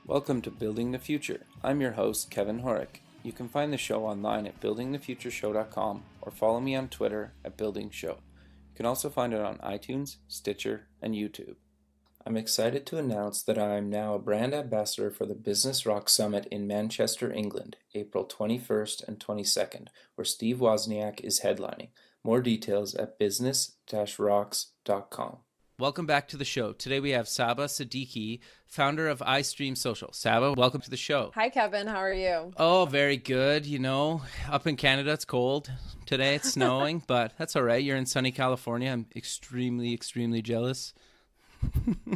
Welcome to Building the Future. I'm your host, Kevin Horick. You can find the show online at buildingthefutureshow.com or follow me on Twitter at Building Show. You can also find it on iTunes, Stitcher, and YouTube. I'm excited to announce that I am now a brand ambassador for the Business Rock Summit in Manchester, England, April 21st and 22nd, where Steve Wozniak is headlining. More details at business-rocks.com. Welcome back to the show. Today we have Saba Sedighi, founder of iStream Social. Saba, welcome to the show. Hi, Kevin. How are you? Oh, very good. You know, up in Canada, it's cold. Today it's snowing, but that's all right. You're in sunny California. I'm extremely, extremely jealous.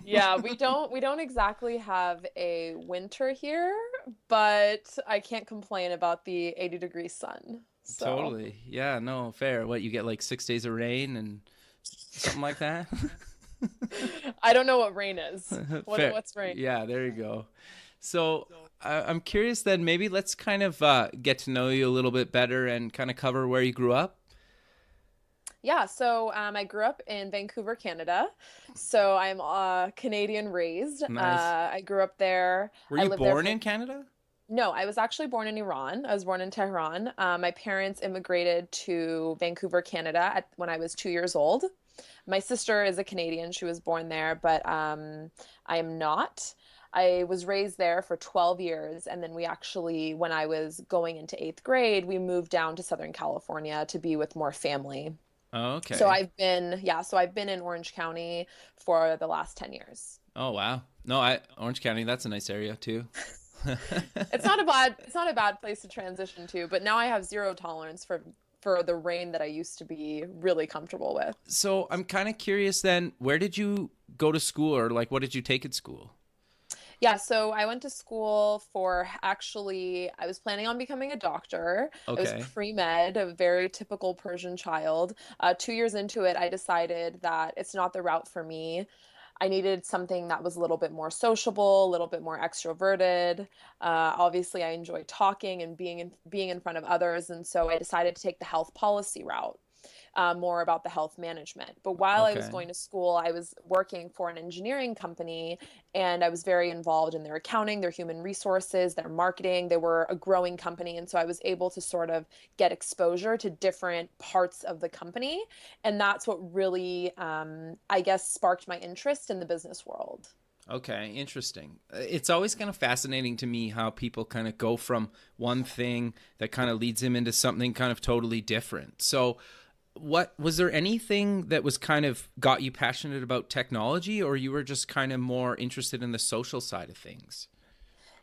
Yeah, we don't exactly have a winter here, but I can't complain about the 80-degree sun. So. Totally. Yeah, no, fair. What, you get like 6 days of rain and something like that? I don't know what rain is. What's rain? Yeah, there you go. So I'm curious then, maybe let's kind of get to know you a little bit better and kind of cover where you grew up. Yeah, so I grew up in Vancouver, Canada. So I'm Canadian raised. Nice. I grew up there. Were you born in Canada? No, I was actually born in Iran. I was born in Tehran. My parents immigrated to Vancouver, Canada when I was 2 years old. My sister is a Canadian. She was born there, but I am not. I was raised there for 12 years, and then we actually, when I was going into 8th grade, we moved down to Southern California to be with more family. Oh, okay. So I've been in Orange County for the last 10 years. Oh, wow. No, Orange County, that's a nice area too. It's not a bad place to transition to, but now I have zero tolerance for the rain that I used to be really comfortable with. So I'm kind of curious then, where did you go to school, or like what did you take at school? Yeah, so I went to school I was planning on becoming a doctor. Okay. I was pre-med, a very typical Persian child. 2 years into it, I decided that it's not the route for me. I needed something that was a little bit more sociable, a little bit more extroverted. Obviously, I enjoy talking and being in front of others, and so I decided to take the health policy route, more about the health management. But while I was going to school, I was working for an engineering company, and I was very involved in their accounting, their human resources, their marketing. They were a growing company, and so I was able to sort of get exposure to different parts of the company, and that's what really, I guess, sparked my interest in the business world. Okay, interesting. It's always kind of fascinating to me how people kind of go from one thing that kind of leads them into something kind of totally different. So what was there anything that was kind of got you passionate about technology, or you were just kind of more interested in the social side of things?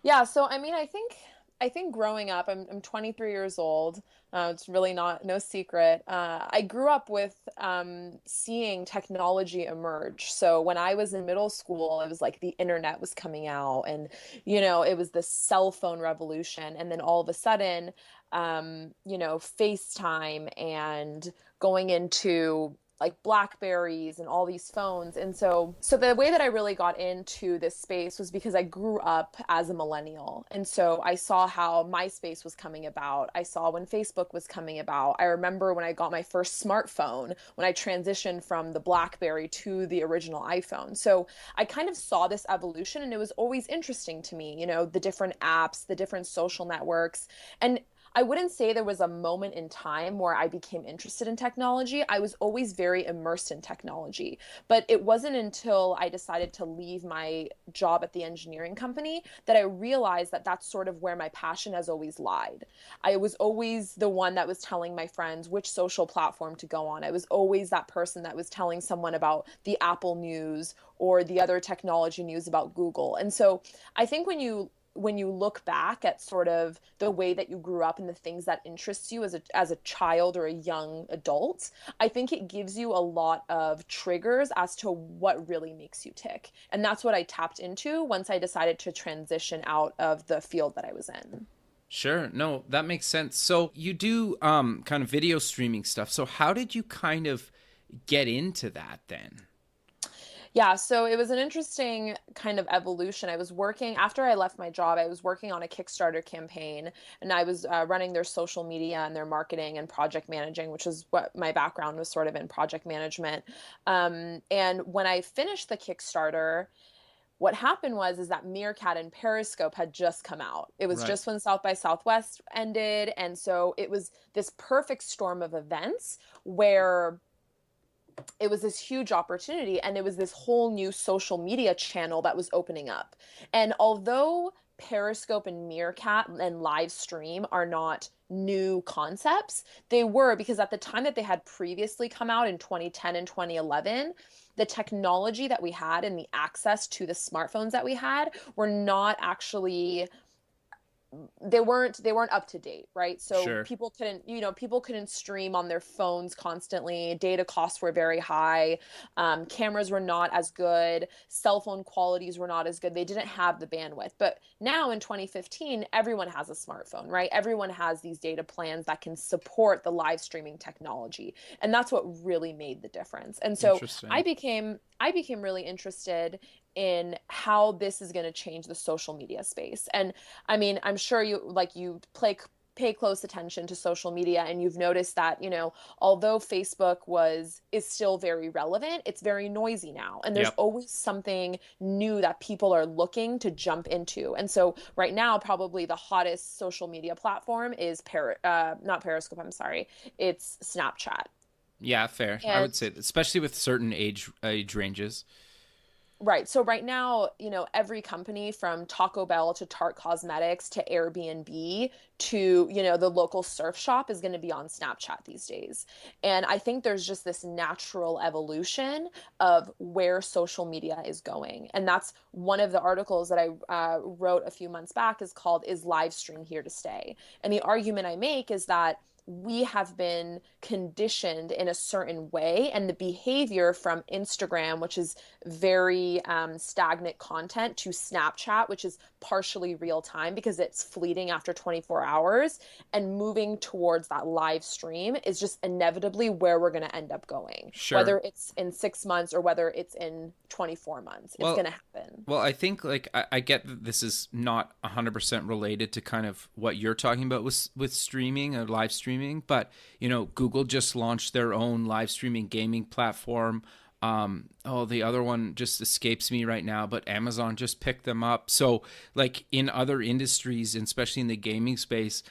Yeah, so I mean, I think growing up, I'm 23 years old. It's really no secret. I grew up with seeing technology emerge. So when I was in middle school, it was like the internet was coming out, and it was the cell phone revolution. And then all of a sudden, FaceTime and going into like Blackberries and all these phones. And so the way that I really got into this space was because I grew up as a millennial. And so I saw how MySpace was coming about. I saw when Facebook was coming about. I remember when I got my first smartphone, when I transitioned from the Blackberry to the original iPhone. So I kind of saw this evolution, and it was always interesting to me, the different apps, the different social networks. And I wouldn't say there was a moment in time where I became interested in technology. I was always very immersed in technology. But it wasn't until I decided to leave my job at the engineering company that I realized that that's sort of where my passion has always lied. I was always the one that was telling my friends which social platform to go on. I was always that person that was telling someone about the Apple news or the other technology news about Google. And so I think when you look back at sort of the way that you grew up and the things that interest you as a child or a young adult, I think it gives you a lot of triggers as to what really makes you tick. And that's what I tapped into once I decided to transition out of the field that I was in. Sure. No, that makes sense. So you do kind of video streaming stuff. So how did you kind of get into that then? Yeah, so it was an interesting kind of evolution. After I left my job, I was working on a Kickstarter campaign, and I was running their social media and their marketing and project managing, which is what my background was, sort of in project management. And when I finished the Kickstarter, what happened is that Meerkat and Periscope had just come out. It was Right. just when South by Southwest ended. And so it was this perfect storm of events where it was this huge opportunity, and it was this whole new social media channel that was opening up. And although Periscope and Meerkat and live stream are not new concepts, they were, because at the time that they had previously come out in 2010 and 2011, the technology that we had and the access to the smartphones that we had were not actually, they weren't up to date, right? So Sure. people couldn't stream on their phones constantly. Data costs were very high. Cameras were not as good. Cell phone qualities were not as good. They didn't have the bandwidth. But now in 2015, everyone has a smartphone, right? Everyone has these data plans that can support the live streaming technology, and that's what really made the difference. And so I Interesting. became I became really interested in how this is going to change the social media space. And I mean, I'm sure you pay close attention to social media, and you've noticed that, although Facebook is still very relevant, it's very noisy now. And there's Yep. always something new that people are looking to jump into. And so right now, probably the hottest social media platform is not Periscope, I'm sorry. It's Snapchat. Yeah, fair. I would And say, especially with certain age ranges. right. So right now, every company from Taco Bell to Tarte Cosmetics to Airbnb to, the local surf shop is going to be on Snapchat these days. And I think there's just this natural evolution of where social media is going. And that's one of the articles that I wrote a few months back, is called "Is Live Stream Here to Stay?" And the argument I make is that we have been conditioned in a certain way, and the behavior from Instagram, which is very stagnant content, to Snapchat, which is partially real time because it's fleeting after 24 hours, and moving towards that live stream is just inevitably where we're going to end up going, Sure. whether it's in 6 months or whether it's in 24 months. It's going Well, to happen. Well, I think like I get that this is not 100% related to kind of what you're talking about with streaming or live streaming, but Google just launched their own live streaming gaming platform. The other one just escapes me right now, but Amazon just picked them up. So like in other industries, and especially in the gaming space,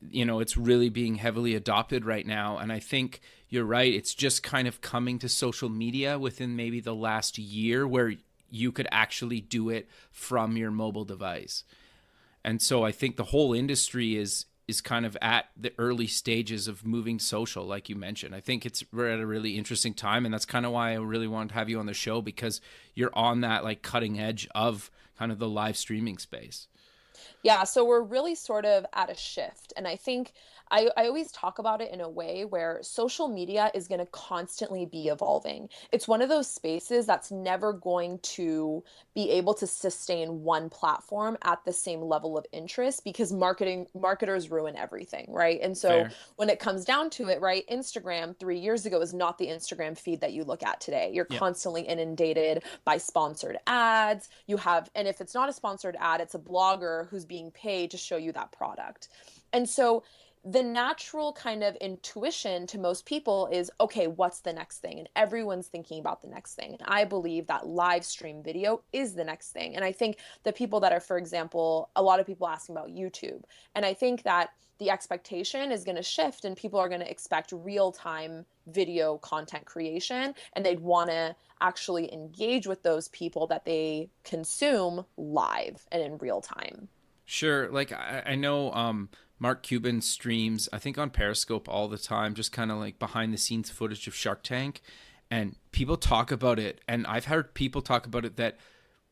it's really being heavily adopted right now. And I think you're right. It's just kind of coming to social media within maybe the last year, where you could actually do it from your mobile device. And so I think the whole industry is kind of at the early stages of moving social, like you mentioned. I think we're at a really interesting time, and that's kind of why I really wanted to have you on the show, because you're on that like cutting edge of kind of the live streaming space. Yeah, so we're really sort of at a shift. And I think I always talk about it in a way where social media is going to constantly be evolving. It's one of those spaces that's never going to be able to sustain one platform at the same level of interest, because marketers ruin everything, right? And so Fair. when it comes down to it, right, Instagram 3 years ago is not the Instagram feed that you look at today. You're Yeah. constantly inundated by sponsored ads. And if it's not a sponsored ad, it's a blogger who's being paid to show you that product. And so the natural kind of intuition to most people is, okay, what's the next thing? And everyone's thinking about the next thing. And I believe that live stream video is the next thing. And I think the people that are, for example, a lot of people asking about YouTube. And I think that the expectation is going to shift, and people are going to expect real time video content creation, and they'd want to actually engage with those people that they consume live and in real time. Sure. Like I know Mark Cuban streams, I think on Periscope all the time, just kind of like behind the scenes footage of Shark Tank. And people talk about it. And I've heard people talk about it that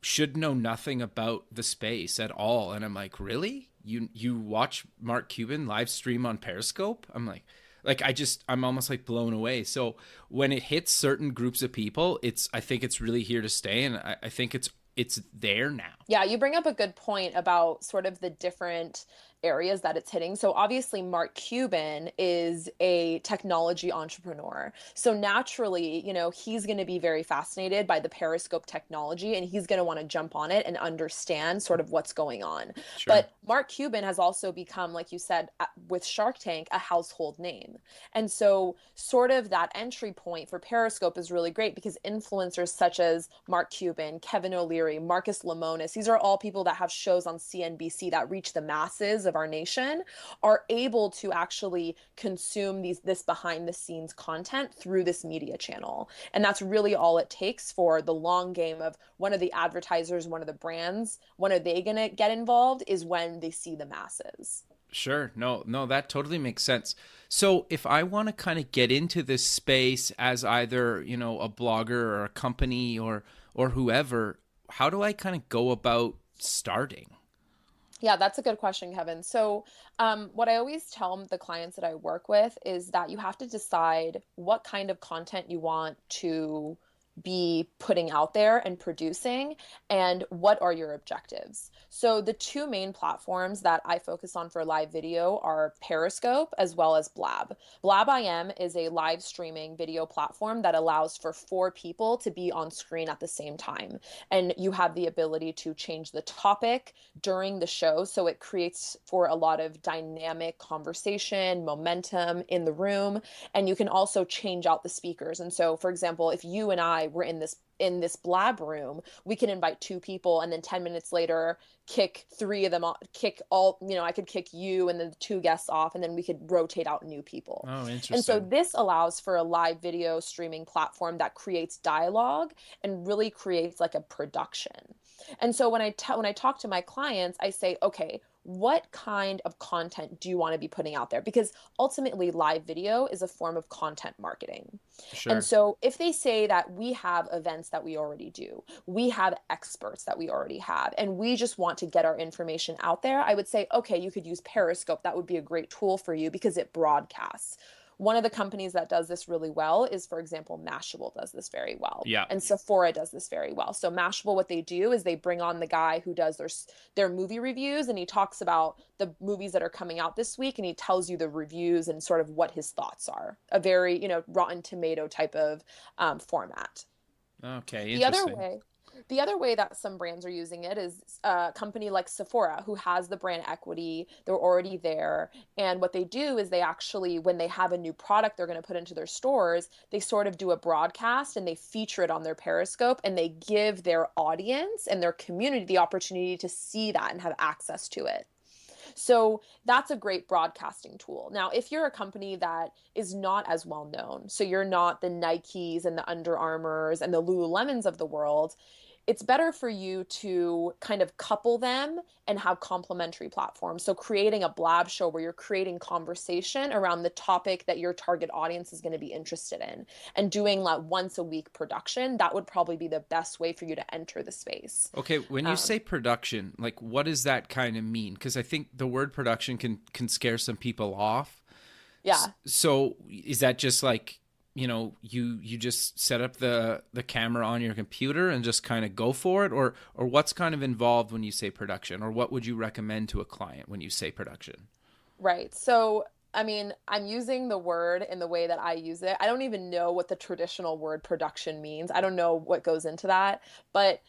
should know nothing about the space at all. And I'm like, really? You watch Mark Cuban live stream on Periscope? I'm almost like blown away. So when it hits certain groups of people, I think it's really here to stay. And I think it's there now. Yeah, you bring up a good point about sort of the different areas that it's hitting. So obviously Mark Cuban is a technology entrepreneur. So naturally, he's going to be very fascinated by the Periscope technology, and he's going to want to jump on it and understand sort of what's going on. Sure. But Mark Cuban has also become, like you said, with Shark Tank, a household name. And so sort of that entry point for Periscope is really great because influencers such as Mark Cuban, Kevin O'Leary, Marcus Lemonis, these are all people that have shows on CNBC that reach the masses of our nation, are able to actually consume this behind the scenes content through this media channel. And that's really all it takes for the long game of one of the advertisers, one of the brands, when are they going to get involved is when they see the masses. Sure. No, that totally makes sense. So if I want to kind of get into this space as either, a blogger or a company or whoever, how do I kind of go about starting? Yeah, that's a good question, Kevin. So, what I always tell the clients that I work with is that you have to decide what kind of content you want to be putting out there and producing, and what are your objectives. So, the two main platforms that I focus on for live video are Periscope as well as Blab. Blab.im is a live streaming video platform that allows for four people to be on screen at the same time. And you have the ability to change the topic during the show. So it creates for a lot of dynamic conversation, momentum in the room. And you can also change out the speakers. And so, for example, if you and I were in this Blab room, we can invite two people and then 10 minutes later kick three of them off, kick all, I could kick you and then the two guests off, and then we could rotate out new people. Oh, And so interesting. this allows for a live video streaming platform that creates dialogue and really creates like a production. And so when I talk to my clients, I say, okay, what kind of content do you want to be putting out there? Because ultimately, live video is a form of content marketing. And Sure. so if they say that we have events that we already do, we have experts that we already have, and we just want to get our information out there, I would say, okay, you could use Periscope. That would be a great tool for you because it broadcasts. One of the companies that does this really well is, for example, Mashable does this very well. Yeah. And Sephora does this very well. So Mashable, what they do is they bring on the guy who does their movie reviews, and he talks about the movies that are coming out this week, and he tells you the reviews and sort of what his thoughts are. A very, Rotten Tomato type of format. Okay, The other interesting. way, the other way that some brands are using it is a company like Sephora, who has the brand equity. They're already there. And what they do is they actually, when they have a new product they're going to put into their stores, they sort of do a broadcast and they feature it on their Periscope, and they give their audience and their community the opportunity to see that and have access to it. So that's a great broadcasting tool. Now, if you're a company that is not as well known, so you're not the Nikes and the Under Armours and the Lululemons of the world, it's better for you to kind of couple them and have complementary platforms. So creating a blab show where you're creating conversation around the topic that your target audience is going to be interested in, and doing like once a week production, that would probably be the best way for you to enter the space. Okay, when you Um, say production, like what does that kind of mean? Because I think the word production can scare some people off. yeah. So is that just like, you just set up the camera on your computer and just kind of go for it, or what's kind of involved when you say production, or what would you recommend to a client when you say production? Right. So, I mean, I'm using the word in the way that I use it. I don't even know what the traditional word production means. I don't know what goes into that. But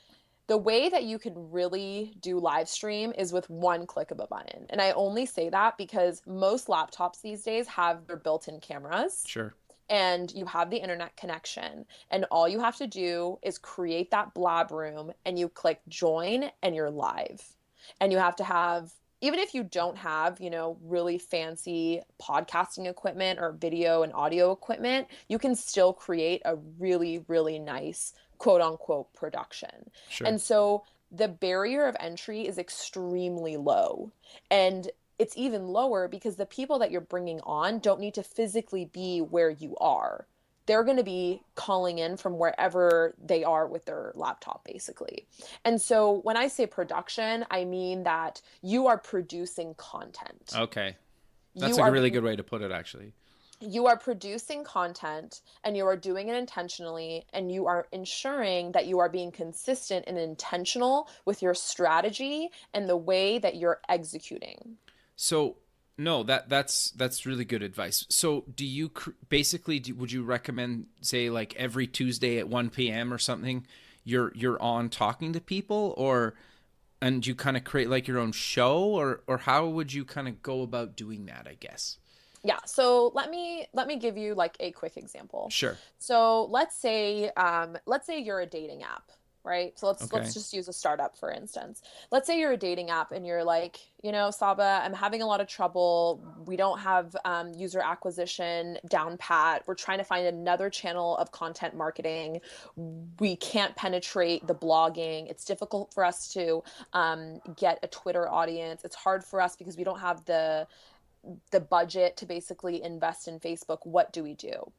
the way that you can really do live stream is with one click of a button. And I only say that because most laptops these days have their built-in cameras, Sure. and you have the internet connection. And all you have to do is create that blab room, and you click join, and you're live. And you have to have, even if you don't have, really fancy podcasting equipment or video and audio equipment, you can still create a really, really nice quote unquote production. Sure. And so the barrier of entry is extremely low. And it's even lower because the people that you're bringing on don't need to physically be where you are. They're going to be calling in from wherever they are with their laptop, basically. And so when I say production, I mean that you are producing content. Okay. That's You a are really good way to put it, actually. you are producing content, and you are doing it intentionally, and you are ensuring that you are being consistent and intentional with your strategy and the way that you're executing. So no, that's really good advice. So do you basically would you recommend, say, like every Tuesday at 1 p.m. or something, you're on talking to people, or and you kind of create like your own show, or how would you kind of go about doing that, I guess? Yeah, so let me give you like a quick example. Sure. So let's say you're a dating app, right? So let's Okay. just use a startup for instance. Let's say you're a dating app and you're like, Saba, I'm having a lot of trouble. We don't have user acquisition down pat. We're trying to find another channel of content marketing. We can't penetrate the blogging. It's difficult for us to get a Twitter audience. It's hard for us because we don't have the budget to basically invest in Facebook. What do we do?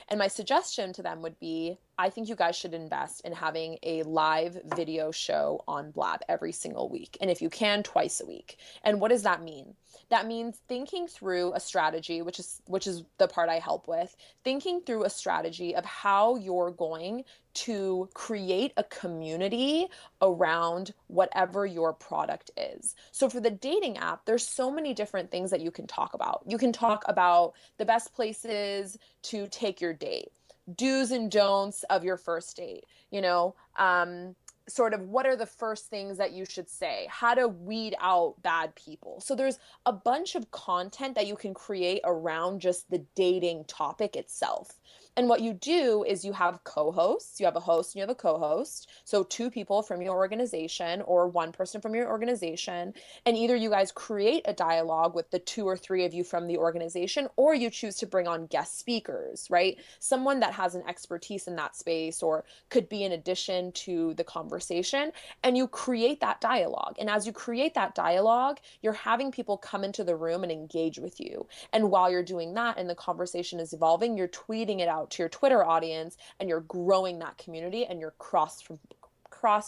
And my suggestion to them would be, I think you guys should invest in having a live video show on Blab every single week. And if you can, twice a week. And what does that mean? That means thinking through a strategy, which is the part I help with, thinking through a strategy of how you're going to create a community around whatever your product is. So for the dating app, there's so many different things that you can talk about. You can talk about the best places to take your date, do's and don'ts of your first date, sort of what are the first things that you should say, how to weed out bad people. So there's a bunch of content that you can create around just the dating topic itself. And what you do is you have co-hosts, you have a host and you have a co-host. So two people from your organization or one person from your organization. And either you guys create a dialogue with the two or three of you from the organization, or you choose to bring on guest speakers, right? Someone that has an expertise in that space or could be an addition to the conversation. And you create that dialogue. And as you create that dialogue, you're having people come into the room and engage with you. And while you're doing that and the conversation is evolving, you're tweeting it out to your Twitter audience and you're growing that community and you're cross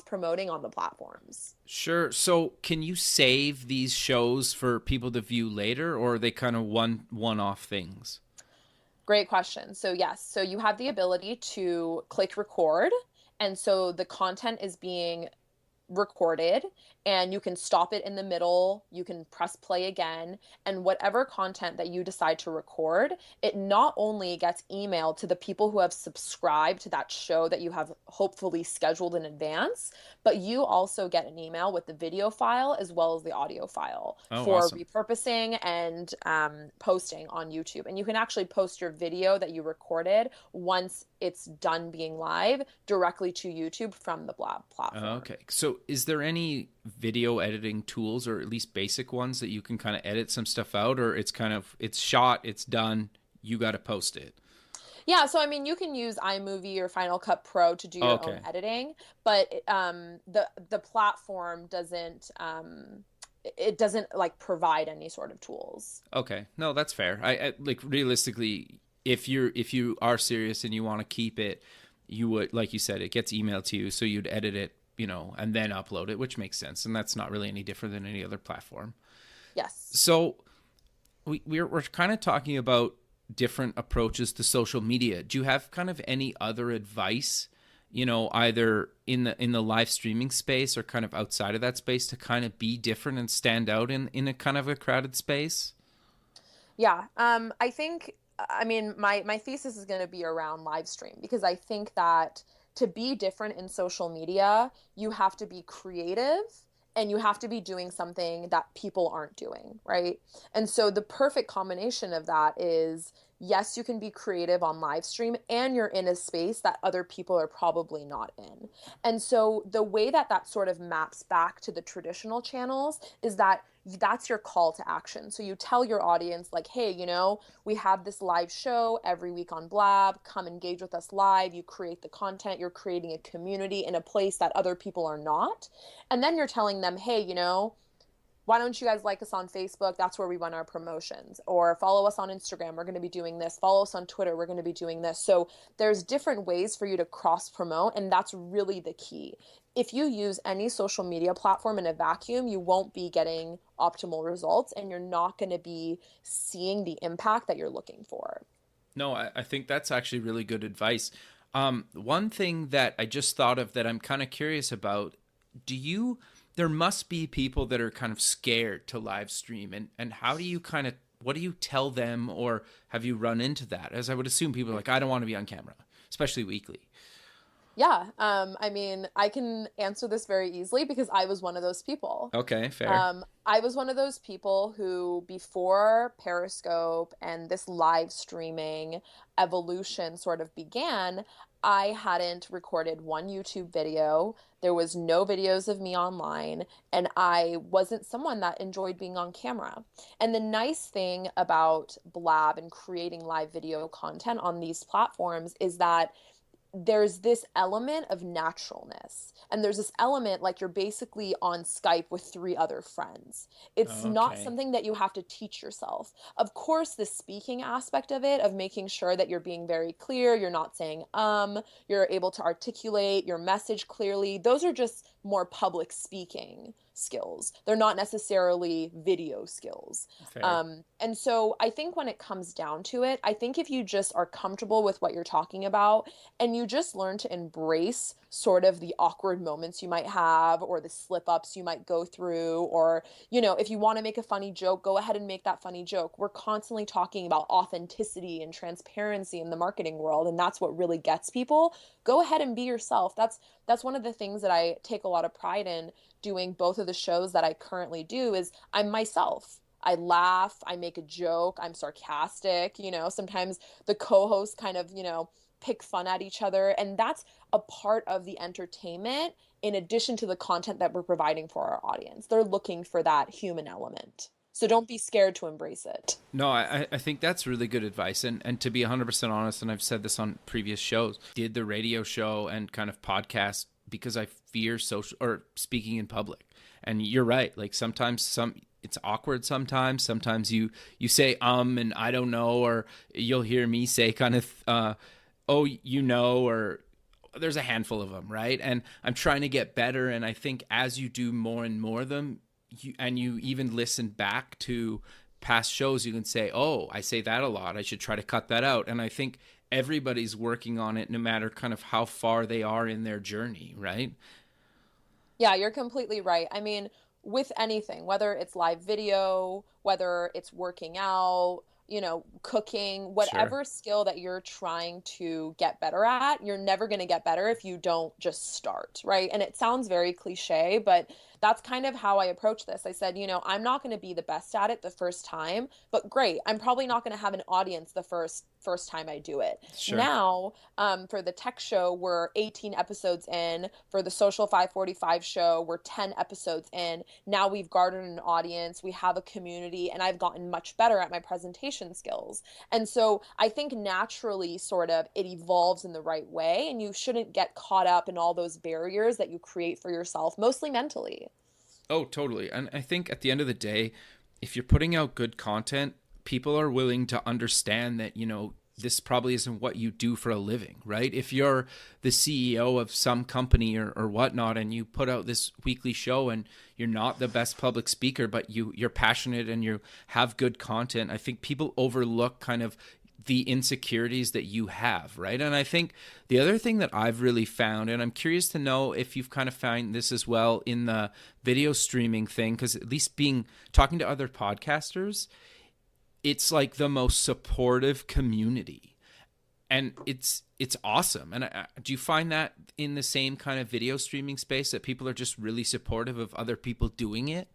promoting on the platforms. Sure. So can you save these shows for people to view later, or are they kind of one-off things? Great question. So yes, so you have the ability to click record, and so the content is being recorded and you can stop it in the middle, you can press play again, and whatever content that you decide to record, it not only gets emailed to the people who have subscribed to that show that you have hopefully scheduled in advance, but you also get an email with the video file as well as the audio file Oh, for awesome. repurposing and posting on YouTube. And you can actually post your video that you recorded once it's done being live directly to YouTube from the Blab platform. Okay. So is there any video editing tools, or at least basic ones, that you can kind of edit some stuff out, or it's kind of, it's shot, it's done, you got to post it? Yeah, so I mean, you can use iMovie or Final Cut Pro to do your own Okay. editing, but the platform doesn't it doesn't like provide any sort of tools. Okay. No, that's fair. I like, realistically, if you are serious and you want to keep it, you would, like you said, it gets emailed to you, so you'd edit it, and then upload it, which makes sense, and that's not really any different than any other platform. Yes. So we're kind of talking about different approaches to social media. Do you have kind of any other advice, either in the live streaming space or kind of outside of that space, to kind of be different and stand out in a kind of a crowded space? Yeah. I think, I mean, my thesis is going to be around live stream because I think that to be different in social media, you have to be creative and you have to be doing something that people aren't doing, right? And so the perfect combination of that is, yes, you can be creative on live stream and you're in a space that other people are probably not in. And so the way that that sort of maps back to the traditional channels is that that's your call to action. So you tell your audience like, hey, we have this live show every week on Blab, come engage with us live. You create the content, you're creating a community in a place that other people are not. And then you're telling them, hey, why don't you guys like us on Facebook? That's where we run our promotions. Or follow us on Instagram. We're going to be doing this. Follow us on Twitter. We're going to be doing this. So there's different ways for you to cross promote. And that's really the key. If you use any social media platform in a vacuum, you won't be getting optimal results and you're not going to be seeing the impact that you're looking for. No, I think that's actually really good advice. One thing that I just thought of that I'm kind of curious about, do you there must be people that are kind of scared to live stream, and how do you kind of, what do you tell them, or have you run into that? As I would assume people are like, I don't want to be on camera, especially weekly. Yeah, I mean, I can answer this very easily because I was one of those people. Okay, fair. I was one of those people who, before Periscope and this live streaming evolution sort of began, I hadn't recorded one YouTube video. There was no videos of me online, and I wasn't someone that enjoyed being on camera. And the nice thing about Blab and creating live video content on these platforms is that there's this element of naturalness. And there's this element like you're basically on Skype with three other friends. It's not Okay. something that you have to teach yourself. Of course, the speaking aspect of it, of making sure that you're being very clear, you're not saying, you're able to articulate your message clearly. Those are just more public speaking skills. They're not necessarily video skills. Fair. And so I think when it comes down to it, I think if you just are comfortable with what you're talking about and you just learn to embrace sort of the awkward moments you might have or the slip ups you might go through, or, you know, if you want to make a funny joke, go ahead and make that funny joke. We're constantly talking about authenticity and transparency in the marketing world, and that's what really gets people. Go ahead and be yourself. That's one of the things that I take a lot of pride in doing both of the shows that I currently do is I'm myself. I laugh, I make a joke, I'm sarcastic, you know, sometimes the co-hosts kind of, you know, pick fun at each other, and that's a part of the entertainment in addition to the content that we're providing for our audience. They're looking for that human element. So don't be scared to embrace it. No, I think that's really good advice. And to be 100% honest, and I've said this on previous shows, did the radio show and kind of podcast because I fear social or speaking in public. And you're right. Like sometimes it's awkward sometimes you say and I don't know, or you'll hear me say kind of oh, you know, or there's a handful of them, right? And I'm trying to get better, and I think as you do more and more of them, you even listen back to past shows, you can say, oh, I say that a lot, I should try to cut that out. And I think everybody's working on it, no matter kind of how far they are in their journey, right? Yeah, you're completely right. I mean, with anything, whether it's live video, whether it's working out, you know, cooking, Sure. whatever skill that you're trying to get better at, you're never going to get better if you don't just start, right? And it sounds very cliche, but that's kind of how I approach this. I said, you know, I'm not going to be the best at it the first time, but great. I'm probably not going to have an audience the first time I do it. Sure. Now, for the tech show, we're 18 episodes in. For the Social 545 show, we're 10 episodes in. Now we've garnered an audience, we have a community, and I've gotten much better at my presentation skills. And so I think naturally, sort of, it evolves in the right way, and you shouldn't get caught up in all those barriers that you create for yourself, mostly mentally. Oh, totally. And I think at the end of the day, if you're putting out good content, people are willing to understand that, you know, this probably isn't what you do for a living, right? If you're the CEO of some company or whatnot, and you put out this weekly show and you're not the best public speaker, but you're passionate and you have good content, I think people overlook kind of the insecurities that you have, right? And I think the other thing that I've really found, and I'm curious to know if you've kind of found this as well in the video streaming thing, because at least talking to other podcasters, it's like the most supportive community, and it's awesome. And do you find that in the same kind of video streaming space, that people are just really supportive of other people doing it?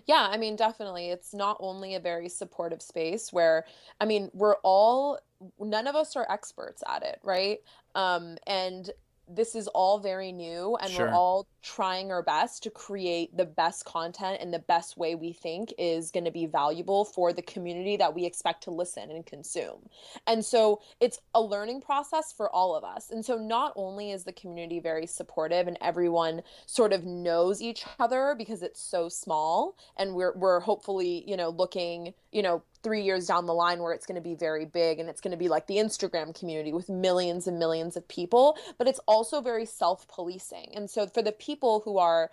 Yeah, I mean, definitely. It's not only a very supportive space where, I mean, we're all, none of us are experts at it, right? And this is all very new, and we're Sure. all trying our best to create the best content in the best way we think is going to be valuable for the community that we expect to listen and consume. And so it's a learning process for all of us. And so not only is the community very supportive and everyone sort of knows each other because it's so small, and we're hopefully, you know, looking, you know, 3 years down the line where it's going to be very big and it's going to be like the Instagram community with millions and millions of people, but it's also very self-policing. And so for the people who are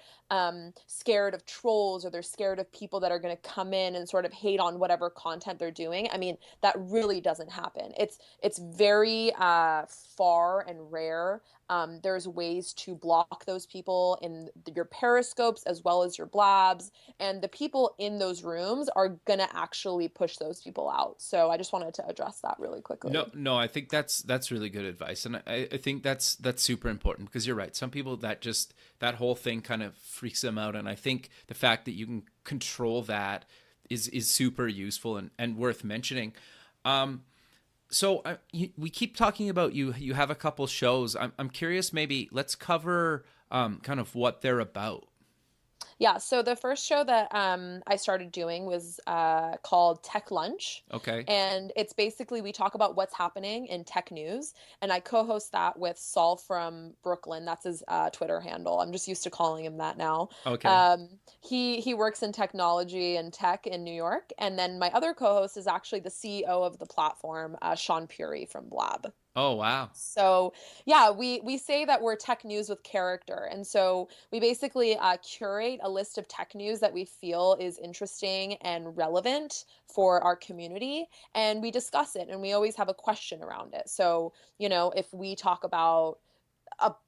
scared of trolls, or they're scared of people that are going to come in and sort of hate on whatever content they're doing, I mean, that really doesn't happen. It's very far and rare. There's ways to block those people in your periscopes as well as your blabs. And the people in those rooms are going to actually push those people out. So I just wanted to address that really No, quickly. no, I think that's really good advice, and I think that's super important because you're right. Some people that just that whole thing kind of freaks them out, and I think the fact that you can control that is super useful and worth mentioning. Um, we keep talking about you. You have a couple shows. I'm curious. Maybe let's cover kind of what they're about. Yeah, so the first show that I started doing was called Tech Lunch. Okay. And it's basically we talk about what's happening in tech news. And I co-host that with Saul from Brooklyn. That's his Twitter handle. I'm just used to calling him that now. Okay. He works in technology and tech in New York. And then my other co-host is actually the CEO of the platform, Sean Puri from Blab. Oh wow. So yeah, we say that we're tech news with character, and so we basically curate a list of tech news that we feel is interesting and relevant for our community, and we discuss it, and we always have a question around it. So if we talk about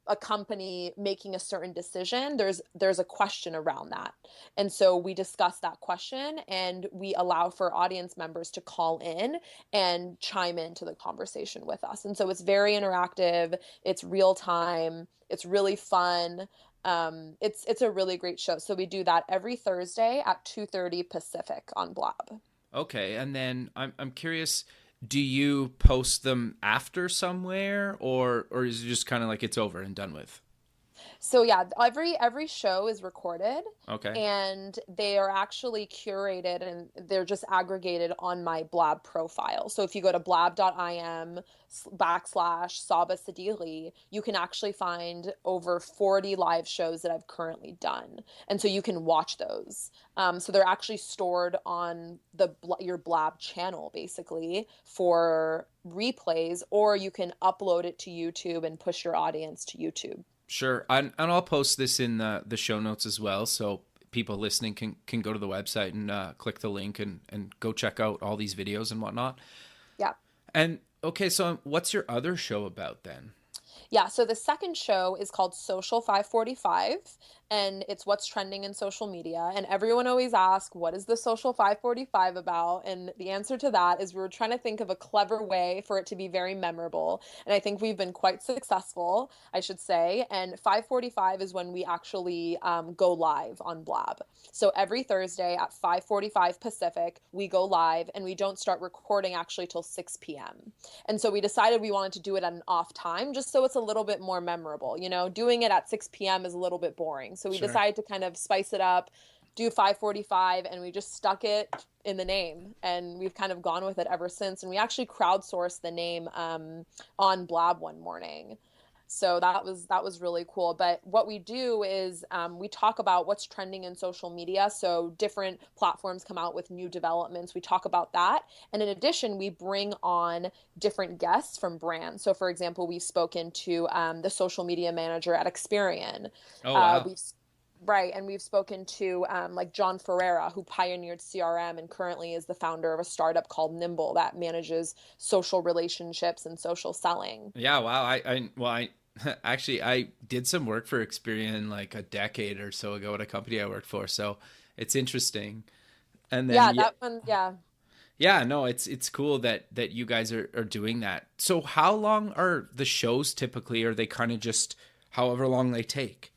a company making a certain decision, there's a question around that. And so we discuss that question and we allow for audience members to call in and chime into the conversation with us. And so it's very interactive, it's real time, it's really fun. It's a really great show. So we do that every Thursday at 2:30 Pacific on Blab. Okay, and then I'm curious, do you post them after somewhere or is it just kind of like it's over and done with? So yeah, every show is recorded Okay. and they are actually curated and they're just aggregated on my Blab profile. So if you go to blab.im / Saba Sedighi, you can actually find over 40 live shows that I've currently done. And so you can watch those. So they're actually stored on your Blab channel basically for replays, or you can upload it to YouTube and push your audience to YouTube. Sure. And I'll post this in the show notes as well. So people listening can go to the website and click the link and go check out all these videos and whatnot. Yeah. And okay, so what's your other show about then? Yeah, so the second show is called Social 545, and it's what's trending in social media. And everyone always asks, what is the Social 545 about? And the answer to that is we're trying to think of a clever way for it to be very memorable. And I think we've been quite successful, I should say. And 545 is when we actually go live on Blab. So every Thursday at 5:45 Pacific, we go live, and we don't start recording actually till 6 p.m. And so we decided we wanted to do it at an off time just so it's a little bit more memorable. Doing it at 6 p.m. is a little bit boring. So we Sure. decided to kind of spice it up, do 5:45, and we just stuck it in the name. And we've kind of gone with it ever since. And we actually crowdsourced the name on Blab one morning. So that was really cool. But what we do is we talk about what's trending in social media. So different platforms come out with new developments. We talk about that. And in addition, we bring on different guests from brands. So for example, we've spoken to the social media manager at Experian. Oh wow. We've Right, and we've spoken to like John Ferreira, who pioneered CRM and currently is the founder of a startup called Nimble that manages social relationships and social selling. Yeah, wow. I actually I did some work for Experian like a decade or so ago at a company I worked for. So it's interesting. And then Yeah, that one, yeah. yeah, no, it's cool that you guys are doing that. So how long are the shows typically? Are they kind of just however long they take?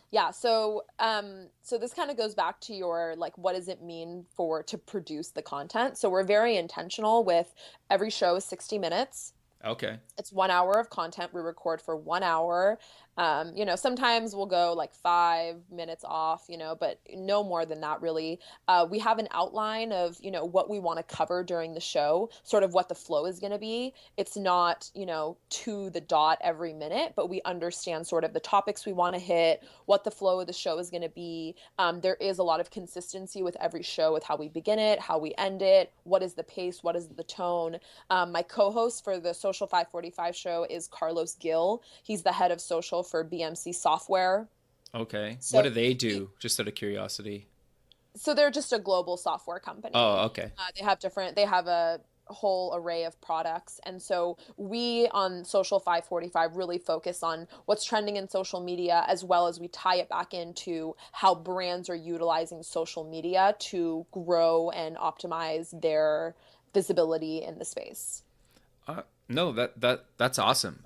Yeah, so this kind of goes back to your like what does it mean to produce the content? So we're very intentional with every show is 60 minutes. Okay. It's 1 hour of content. We record for 1 hour. Sometimes we'll go like 5 minutes off, but no more than that really. We have an outline of, what we want to cover during the show, sort of what the flow is going to be. It's not, to the dot every minute, but we understand sort of the topics we want to hit, what the flow of the show is going to be. There is a lot of consistency with every show with how we begin it, how we end it, what is the pace, what is the tone. My co-host for the Social 545 show is Carlos Gill. He's the head of social for BMC Software. Okay. What So do they do? Just out of curiosity. so they're just a global software company. Oh, okay. They have a whole array of products. And so we on Social 545 really focus on what's trending in social media, as well as we tie it back into how brands are utilizing social media to grow and optimize their visibility in the space. No, that's awesome.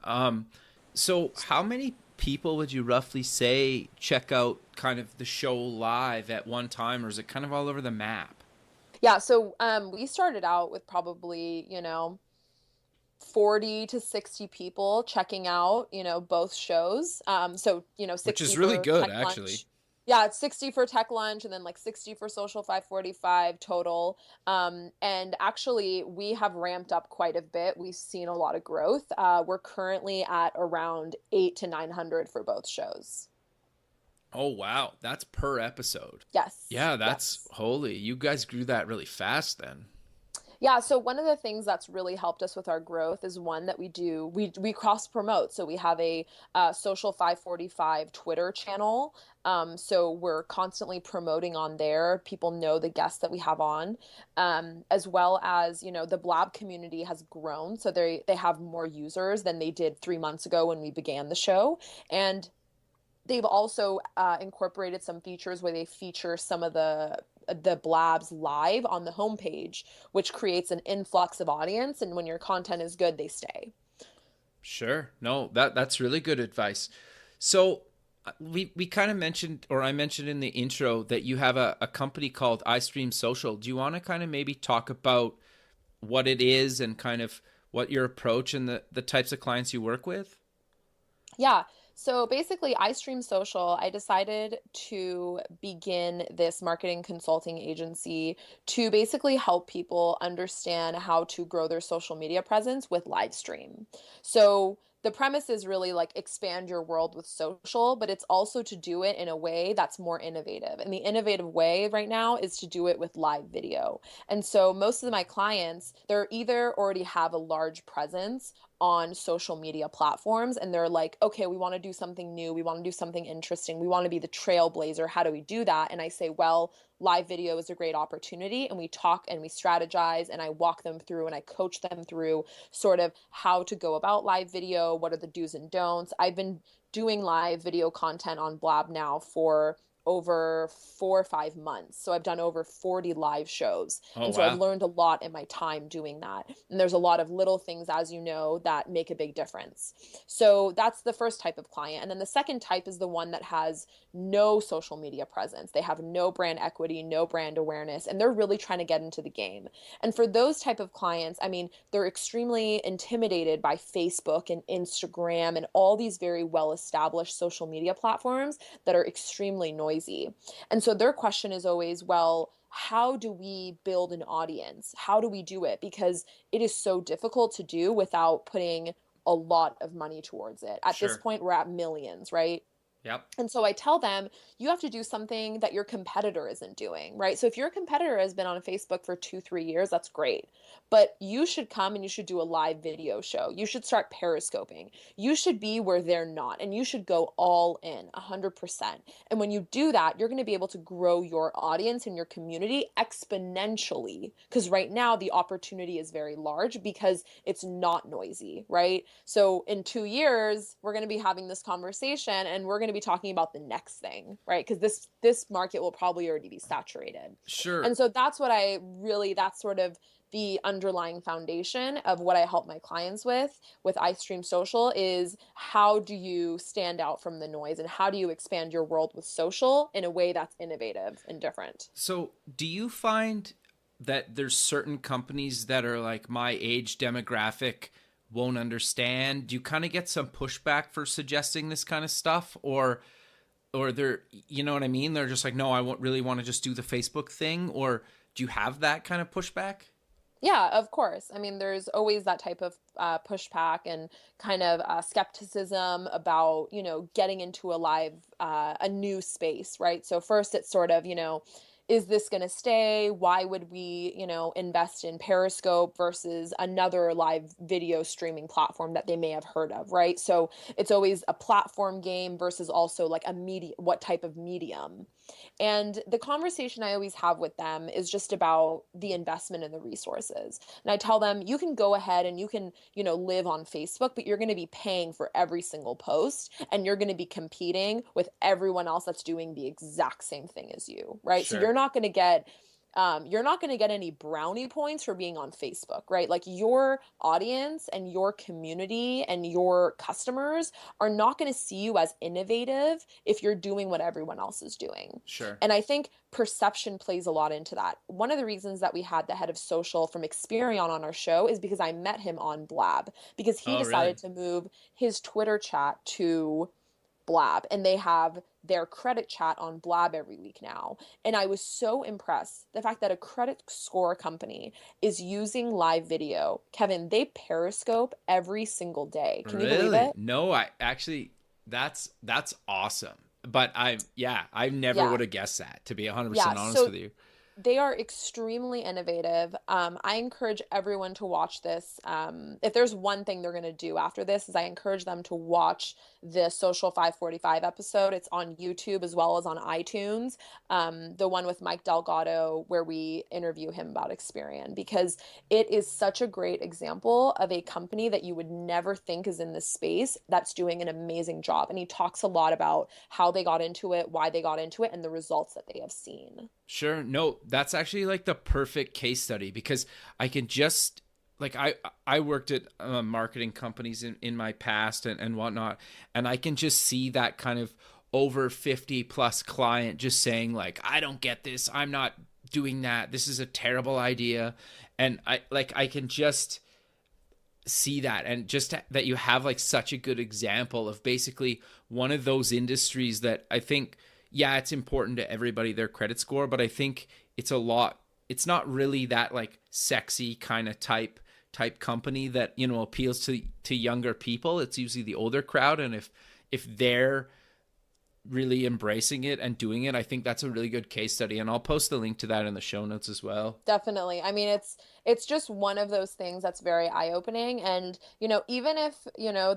So how many people would you roughly say check out kind of the show live at one time, or is it kind of all over the map? Yeah, so we started out with probably, 40 to 60 people checking out, both shows. So, Which 60 is really for good, tech actually. lunch. Yeah, it's 60 for tech lunch and then like 60 for social 545 total. And actually, we have ramped up quite a bit. We've seen a lot of growth. We're currently at around 8 to 900 for both shows. Oh wow, that's per episode. Yes, Yeah, that's yes. holy. You guys grew that really fast then. Yeah, so one of the things that's really helped us with our growth is one that we cross promote. So we have a social 545 Twitter channel. So we're constantly promoting on there. People know the guests that we have on, as well as the Blab community has grown. So they have more users than they did 3 months ago when we began the show, and they've also incorporated some features where they feature some of the blabs live on the homepage, which creates an influx of audience. And when your content is good, they stay. Sure. No, that's really good advice. So we kind of mentioned, or I mentioned in the intro, that you have a company called iStream Social. Do you want to kind of maybe talk about what it is and kind of what your approach and the types of clients you work with? Yeah. So basically, iStream Social, I decided to begin this marketing consulting agency to basically help people understand how to grow their social media presence with live stream. So the premise is really like expand your world with social, but it's also to do it in a way that's more innovative. And the innovative way right now is to do it with live video. And so most of my clients, they're either already have a large presence on social media platforms and they're like, okay, we want to do something new, we want to do something interesting, we want to be the trailblazer, how do we do that? And I say, well, live video is a great opportunity, and we talk and we strategize, and I walk them through and I coach them through sort of how to go about live video, what are the do's and don'ts. I've been doing live video content on Blab now for over 4 or 5 months. So I've done over 40 live shows. Oh And so I've wow. learned a lot in my time doing that. And there's a lot of little things, as you know, that make a big difference. So that's the first type of client. And then the second type is the one that has no social media presence. They have no brand equity, no brand awareness, and they're really trying to get into the game. And for those type of clients, I mean, they're extremely intimidated by Facebook and Instagram and all these very well-established social media platforms that are extremely noisy. And so their question is always, well, how do we build an audience? How do we do it? Because it is so difficult to do without putting a lot of money towards it. At this Sure. point, we're at millions, right? Yep. And so I tell them, you have to do something that your competitor isn't doing, right? So if your competitor has been on Facebook for 2, 3 years, that's great. But you should come and you should do a live video show. You should start periscoping. You should be where they're not, and you should go all in 100%. And when you do that, you're going to be able to grow your audience and your community exponentially. Because right now, the opportunity is very large because it's not noisy, right? So in 2 years, we're going to be having this conversation and we're going to be talking about the next thing, right? Because this market will probably already be saturated. Sure. And so that's sort of the underlying foundation of what I help my clients with iStream Social is how do you stand out from the noise and how do you expand your world with social in a way that's innovative and different? So, do you find that there's certain companies that are like my age demographic won't understand? Do you kind of get some pushback for suggesting this kind of stuff, or they're, you know what I mean? They're just like, no, I won't really want to just do the Facebook thing, or do you have that kind of pushback? Yeah, of course. I mean, there's always that type of pushback and kind of skepticism about, getting into a new space, right? So first it's sort of, is this going to stay? Why would we, invest in Periscope versus another live video streaming platform that they may have heard of, right? So it's always a platform game versus also like a media, what type of medium. And the conversation I always have with them is just about the investment and the resources. And I tell them, you can go ahead and you can, live on Facebook, but you're going to be paying for every single post, and you're going to be competing with everyone else that's doing the exact same thing as you, right? So Sure. you're not going to get any brownie points for being on Facebook, right? Like your audience and your community and your customers are not going to see you as innovative if you're doing what everyone else is doing. Sure. And I think perception plays a lot into that. One of the reasons that we had the head of social from Experian on our show is because I met him on Blab, because he Oh, really? decided to move his Twitter chat to Blab, and they have their credit chat on Blab every week now. And I was so impressed the fact that a credit score company is using live video. Kevin, they Periscope every single day. Can you believe Really? it? No, I actually, that's awesome. But I never Yeah. would have guessed that, to be 100% Yeah. honest So with you. they are extremely innovative. I encourage everyone to watch this. If there's one thing they're going to do after this, is I encourage them to watch the Social 545 episode. It's on YouTube as well as on iTunes. The one with Mike Delgado, where we interview him about Experian, because it is such a great example of a company that you would never think is in this space that's doing an amazing job. And he talks a lot about how they got into it, why they got into it, and the results that they have seen. Sure. No, that's actually like the perfect case study, because I can just like I worked at marketing companies in my past and whatnot, and I can just see that kind of over 50 plus client just saying like, I don't get this, I'm not doing that, this is a terrible idea. And I can just see that, and just that you have like such a good example of basically one of those industries that I think, yeah, it's important to everybody, their credit score, but I think it's not really that like sexy kind of type company that, appeals to younger people. It's usually the older crowd. And if they're really embracing it and doing it, I think that's a really good case study. And I'll post the link to that in the show notes as well. Definitely. I mean, it's just one of those things that's very eye-opening. And, even if,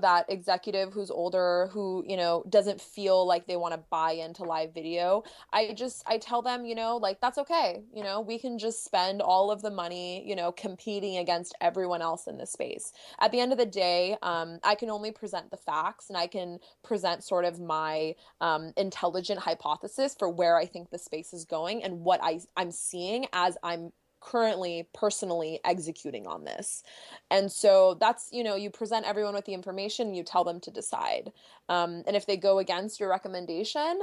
that executive who's older, who, doesn't feel like they want to buy into live video, I tell them, like, that's okay. We can just spend all of the money, competing against everyone else in this space. At the end of the day, I can only present the facts, and I can present sort of my intelligent hypothesis for where I think the space is going and what I'm seeing as I'm currently personally executing on this. And so that's, you present everyone with the information, you tell them to decide. And if they go against your recommendation,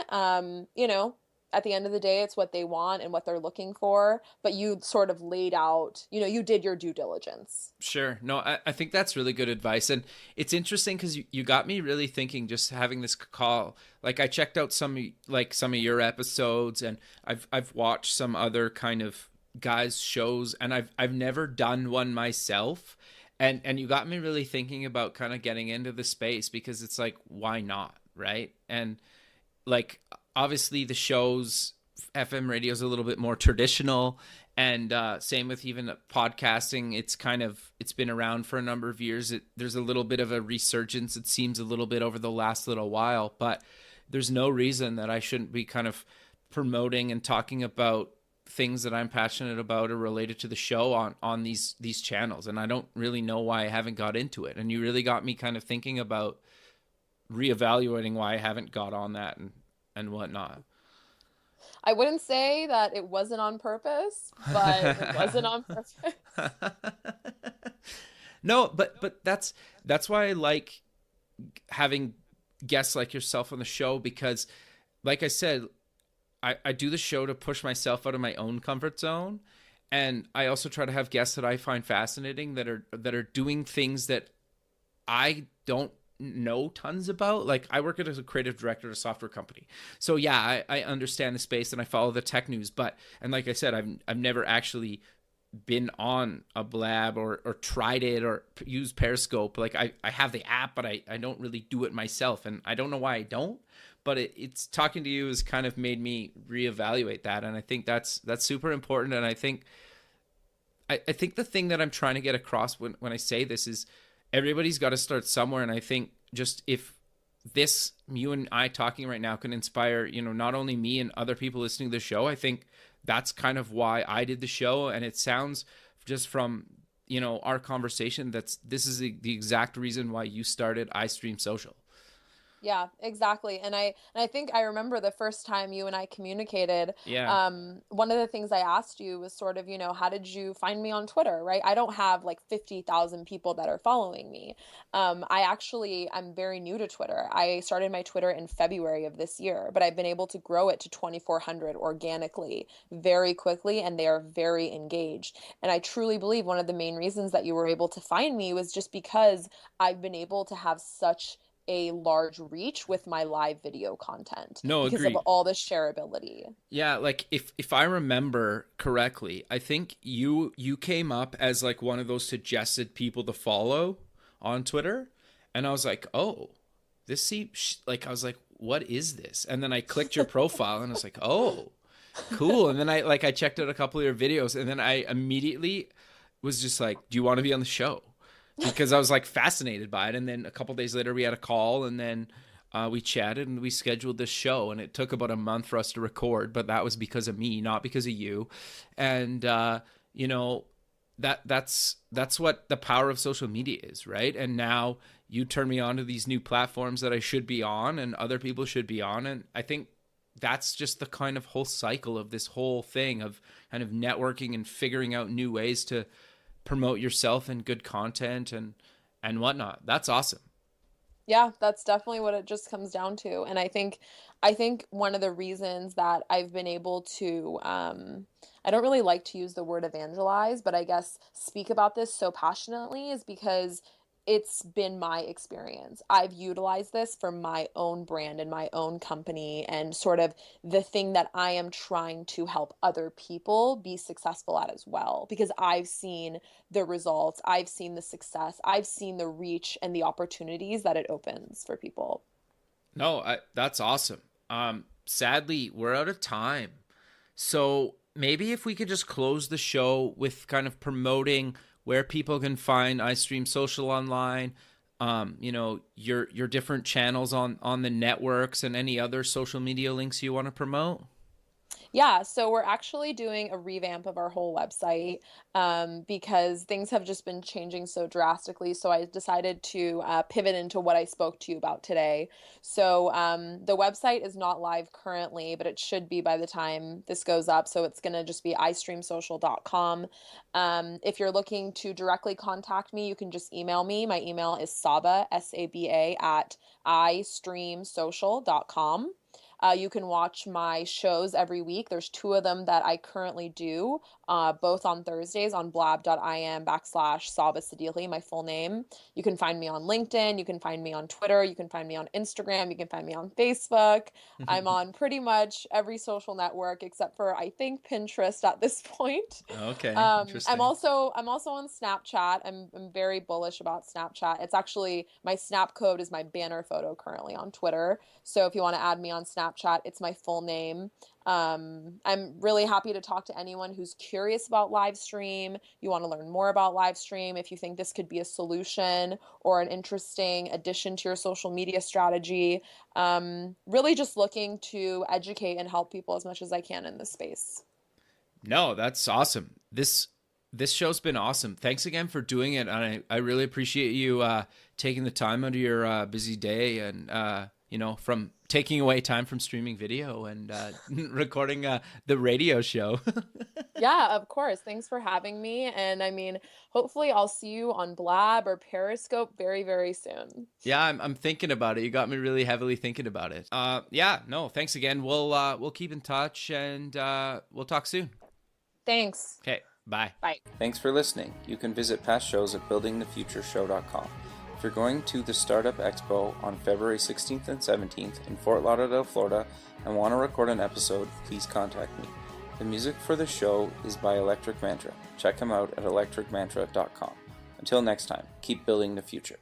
at the end of the day, it's what they want and what they're looking for. But you sort of laid out, you did your due diligence. Sure. No, I think that's really good advice. And it's interesting because you got me really thinking just having this call. Like I checked out some of your episodes, and I've watched some other kind of guys' shows, and I've never done one myself. And you got me really thinking about kind of getting into the space, because it's like, why not? Right. And like, obviously the shows, FM radio is a little bit more traditional, and same with even podcasting. It's been around for a number of years. There's a little bit of a resurgence, it seems, a little bit over the last little while, but there's no reason that I shouldn't be kind of promoting and talking about things that I'm passionate about or related to the show on these channels. And I don't really know why I haven't got into it. And you really got me kind of thinking about reevaluating why I haven't got on that and whatnot. I wouldn't say that it wasn't on purpose, but it wasn't on purpose. No, but that's why I like having guests like yourself on the show, because like I said, I do the show to push myself out of my own comfort zone. And I also try to have guests that I find fascinating, that are doing things that I don't know tons about. Like I work as a creative director at a software company. So yeah, I understand the space and I follow the tech news, and like I said, I've never actually been on a Blab or tried it or used Periscope. Like I have the app, but I don't really do it myself. And I don't know why I don't, but it's talking to you has kind of made me reevaluate that. And I think that's super important. And I think the thing that I'm trying to get across when I say this is everybody's got to start somewhere. And I think just if this, you and I talking right now, can inspire, not only me and other people listening to the show, I think that's kind of why I did the show. And it sounds just from, our conversation, this is the exact reason why you started iStream Social. Yeah, exactly. And I think I remember the first time you and I communicated. Yeah. One of the things I asked you was sort of, how did you find me on Twitter, right? I don't have like 50,000 people that are following me. I'm very new to Twitter. I started my Twitter in February of this year, but I've been able to grow it to 2,400 organically very quickly, and they are very engaged. And I truly believe one of the main reasons that you were able to find me was just because I've been able to have such a large reach with my live video content because agreed. of all the shareability. Yeah, like if I remember correctly, I think you came up as like one of those suggested people to follow on Twitter, and I was like, oh, this seems like, I was like, what is this? And then I clicked your profile and I was like, oh, cool. And then I checked out a couple of your videos, and then I immediately was just like, do you want to be on the show? Because I was like fascinated by it. And then a couple of days later we had a call, and then we chatted and we scheduled this show, and it took about a month for us to record, but that was because of me, not because of you. And that's what the power of social media is, right? And now you turn me on to these new platforms that I should be on and other people should be on. And I think that's just the kind of whole cycle of this whole thing of kind of networking and figuring out new ways to promote yourself and good content and whatnot. That's awesome. Yeah, that's definitely what it just comes down to. And I think one of the reasons that I've been able to, I don't really like to use the word evangelize, but I guess speak about this so passionately is because it's been my experience. I've utilized this for my own brand and my own company, and sort of the thing that I am trying to help other people be successful at as well, because I've seen the results, I've seen the success, I've seen the reach and the opportunities that it opens for people. No, that's awesome. Sadly, we're out of time. So maybe if we could just close the show with kind of promoting where people can find iStream Social online, your different channels on the networks, and any other social media links you want to promote. Yeah, so we're actually doing a revamp of our whole website because things have just been changing so drastically. So I decided to pivot into what I spoke to you about today. So the website is not live currently, but it should be by the time this goes up. So it's going to just be istreamsocial.com. If you're looking to directly contact me, you can just email me. My email is Saba, S-A-B-A, at istreamsocial.com. You can watch my shows every week. There's 2 of them that I currently do, both on Thursdays on blab.im/Saba Sedighi, my full name. You can find me on LinkedIn. You can find me on Twitter. You can find me on Instagram. You can find me on Facebook. I'm on pretty much every social network except for, I think, Pinterest at this point. Okay, interesting. I'm also on Snapchat. I'm very bullish about Snapchat. It's actually, my Snap code is my banner photo currently on Twitter. So if you want to add me on Snapchat, it's my full name. I'm really happy to talk to anyone who's curious about live stream. You want to learn more about live stream. If you think this could be a solution or an interesting addition to your social media strategy, really just looking to educate and help people as much as I can in this space. No, that's awesome. This show's been awesome. Thanks again for doing it. And I really appreciate you taking the time out of your busy day and from taking away time from streaming video and recording the radio show. Yeah, of course. Thanks for having me. And I mean, hopefully I'll see you on Blab or Periscope very, very soon. Yeah, I'm thinking about it. You got me really heavily thinking about it. Thanks again. We'll keep in touch, and we'll talk soon. Thanks. Okay, bye. Bye. Thanks for listening. You can visit past shows at buildingthefutureshow.com. If you're going to the Startup Expo on February 16th and 17th in Fort Lauderdale, Florida, and want to record an episode, please contact me. The music for the show is by Electric Mantra. Check him out at electricmantra.com. Until next time, keep building the future.